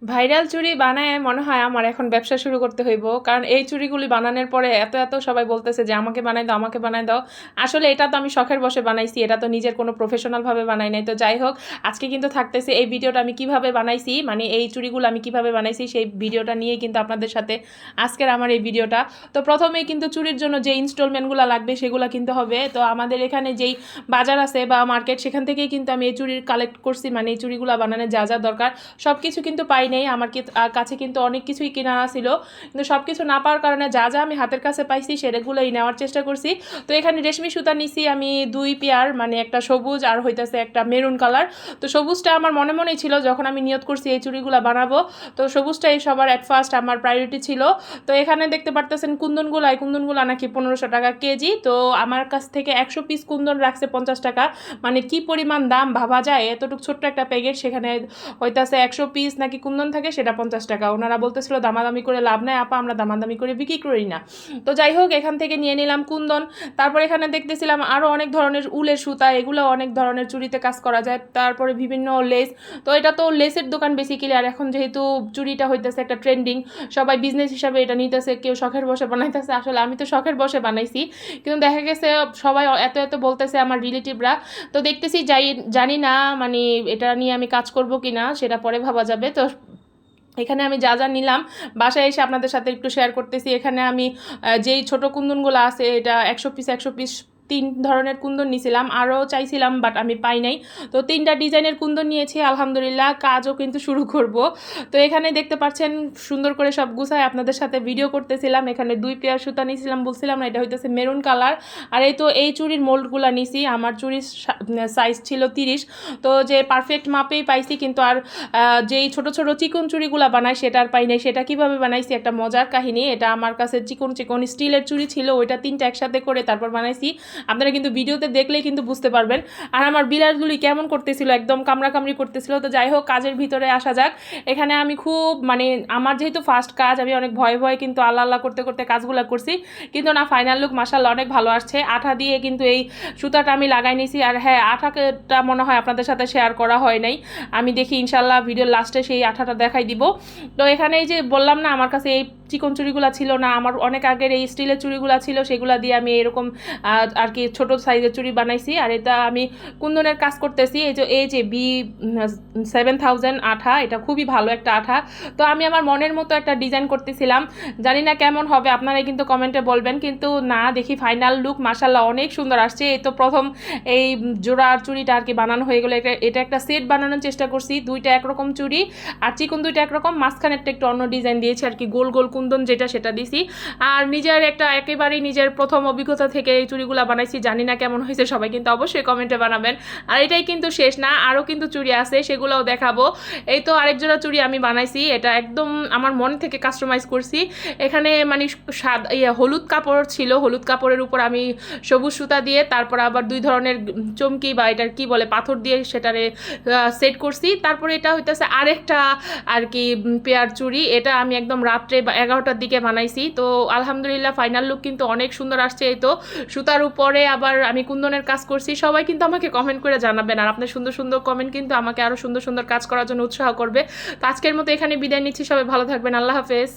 Viral চুড়ি বানায় মনে হয় আমার এখন ব্যবসা শুরু করতে হইব, কারণ এই চুড়িগুলি বানানোর পরে এত এত সবাই বলতেছে যে আমাকে বানাই দাও, আমাকে বানাই দাও। আসলে এটা তো আমি শখের বসে বানাইছি, এটা তো নিজের কোনো প্রফেশনালভাবে বানাই নাই। তো যাই হোক, আজকে কিন্তু থাকতেছে এই ভিডিওটা আমি কিভাবে বানাইছি, মানে এই চুড়িগুলো আমি কিভাবে বানাইছি সেই ভিডিওটা নিয়েই কিন্তু আপনাদের সাথে আজকের আমার এই ভিডিওটা। তো প্রথমেই কিন্তু চুড়ির জন্য যে ইনস্টলমেন্টগুলো লাগবে সেগুলো কিনতে হবে। তো আমাদের এখানে যেই বাজার আছে বা মার্কেট, সেখান থেকেই কিন্তু আমি এই চুড়ির কালেক্ট করছি, মানে এই চুড়িগুলো বানানোর যা যা দরকার সব কিছু কিন্তু পাই নেই। আমার কাছে কিন্তু অনেক কিছুই কেনা ছিল, কিন্তু সব কিছু না পাওয়ার কারণে যা যা আমি হাতের কাছে পাইছি সেগুলোই নেওয়ার চেষ্টা করছি। তো এখানে রেশমি সুতা নিছি আমি 2 পেয়ার, মানে একটা সবুজ আর হইতেছে একটা মেরুন কালার। তো সবুজটা আমার মনে মনেই ছিল যখন আমি নিয়ত করছি এই চুড়িগুলো বানাবো, তো সবুজটাই সবার অ্যাট ফার্স্ট আমার প্রায়োরিটি ছিল। তো এখানে দেখতে পারতেছেন কুন্দনগুলো, এই কুন্দনগুলো নাকি 1500 টাকা কেজি। তো আমার কাছ থেকে 100 পিস কুন্দন রাখছে 50 টাকা। মানে কি পরিমাণ দাম ভাবা যায়, এতটুকু ছোট্ট একটা প্যাকেট, সেখানে হইতাছে 100 পিস নাকি কুন্দন থাকে, সেটা 50 টাকা। ওনারা বলতেছিল দামাদামি করে লাভ নাই আপা, আমরা দামাদামি করে বিক্রি করি না। তো যাই হোক, এখান থেকে নিয়ে নিলাম কুন্দন। তারপর এখানে দেখতেছিলাম আরও অনেক ধরনের উলের সুতা, এগুলো অনেক ধরনের চুড়িতে কাজ করা যায়। তারপরে বিভিন্ন লেস, তো এটা তো লেসের দোকান বেসিক্যালি। আর এখন যেহেতু চুড়িটা হইতেছে একটা ট্রেন্ডিং, সবাই বিজনেস হিসাবে এটা নিতেছে, কেউ শখের বসে বানাইতেছে। আসলে আমি তো শখের বসে বানাইছি, কিন্তু দেখা গেছে সবাই এত এত বলতেছে আমার রিলেটিভরা। তো দেখতেছি জানি না মানে এটা নিয়ে আমি কাজ করব কি না, সেটা পরে ভাবা যাবে। তো এখানে আমি যা যা নিলাম বাসায় এসে আপনাদের সাথে একটু শেয়ার করতেছি। এখানে আমি যেই ছোটো কুন্দনগুলো আছে, এটা 100 পিস 3 ধরনের কুন্দন নিয়েছিলাম, আরও চাইছিলাম বাট আমি পাই নাই। তো 3টা ডিজাইনের কুন্দন নিয়েছি, আলহামদুলিল্লাহ কাজও কিন্তু শুরু করব। তো এখানে দেখতে পাচ্ছেন সুন্দর করে সব গুছায় আপনাদের সাথে ভিডিও করতেছিলাম। এখানে 2 পেয়ার সুতা নিয়েছিলাম, বলছিলাম না, এটা হইতেছে মেরুন কালার। আর এই তো এই চুড়ির মোল্ডগুলো নিছি, আমার চুড়ির সাইজ ছিল 30। তো যে পারফেক্ট মাপেই পাইছি, কিন্তু আর যেই ছোট ছোট চিকন চুড়িগুলো বানায় সেটা আর পাই নাই। সেটা কিভাবে বানাইছি একটা মজার কাহিনী। এটা আমার কাছে চিকন চিকন স্টিলের চুড়ি ছিল, ওইটা 3টা একসাথে করে তারপর বানাইছি। আপনারা কিন্তু ভিডিওতে দেখলেই কিন্তু বুঝতে পারবেন। আর আমার বিলাসগুলি কেমন করতেছিল, একদম কামড়াকামড়ি করতেছিল। তো যাই হোক, কাজের ভিতরে আসা যাক। এখানে আমি খুব মানে আমার যেহেতু ফার্স্ট কাজ, আমি অনেক ভয়ে ভয়ে কিন্তু আল্লাহ আল্লাহ করতে করতে কাজগুলো করছি, কিন্তু না, ফাইনাল লুক মাশাআল্লাহ অনেক ভালো আসছে। আঠা দিয়ে কিন্তু এই সুতাটা আমি লাগাই নিয়েছি। আর হ্যাঁ, আঠাটা মনে হয় আপনাদের সাথে শেয়ার করা হয় নাই, আমি দেখি ইনশাল্লাহ ভিডিওর লাস্টে সেই আঠাটা দেখাই দিব। তো এখানে এই যে বললাম না, আমার কাছে এই চিকন চুড়িগুলো ছিল না, আমার অনেক আগের এই স্টিলের চুড়িগুলো ছিল, সেগুলো দিয়ে আমি এরকম আর কি ছোট সাইজের চুড়ি বানাইছি। আর এটা আমি কুন্দনের কাজ করতেছি। এই যে B7000 আঠা, এটা খুবই ভালো একটা আঠা। তো আমি আমার মনের মতো একটা ডিজাইন করতেছিলাম, জানি না কেমন হবে, আপনারাই কিন্তু কমেন্টে বলবেন। কিন্তু না, দেখি ফাইনাল লুক মাশাআল্লাহ অনেক সুন্দর আসছে। এই তো প্রথম এই জোড়ার চুড়িটা আর কি বানানো হয়ে গেলো। এটা একটা সেট বানানোর চেষ্টা করছি, 2টা একরকম চুড়ি আর চিকন 2টা একরকম, মাঝখানেরটা একটু অন্য ডিজাইন দিয়েছি আর কি, গোল গোল কুন্দন যেটা সেটা দিছি। আর নিজের একটা একেবারেই নিজের প্রথম অভিজ্ঞতা থেকে এই চুড়িগুলো বানাইছি, জানি না কেমন হয়েছে, সবাই কিন্তু অবশ্যই কমেন্টে বানাবেন। আর এটাই কিন্তু শেষ না, আরও কিন্তু চুড়ি আছে, সেগুলোও দেখাবো। এই তো আরেক জোড়া চুড়ি আমি বানাইছি, এটা একদম আমার মন থেকে কাস্টমাইজ করছি। এখানে মানে হলুদ কাপড় ছিল, হলুদ কাপড়ের উপর আমি সবুজ সুতা দিয়ে, তারপর আবার 2 ধরনের চমকি বা এটার কি বলে পাথর দিয়ে সেটারে সেট করছি। তারপরে এটা হইতেছে আরেকটা আর কি পেয়ার চুড়ি, এটা আমি একদম রাত্রে 11টার দিকে বানাইছি। তো আলহামদুলিল্লাহ ফাইনাল লুক কিন্তু অনেক সুন্দর আসছে। এই তো সুতার উপরে আবার আমি কুন্দনের কাজ করছি। সবাই কিন্তু আমাকে কমেন্ট করে জানাবেন, আর আপনার সুন্দর সুন্দর কমেন্ট কিন্তু আমাকে আরও সুন্দর সুন্দর কাজ করার জন্য উৎসাহ করবে। তো আজকের মতো এখানে বিদায় নিচ্ছি, সবাই ভালো থাকবেন, আল্লাহ হাফেজ।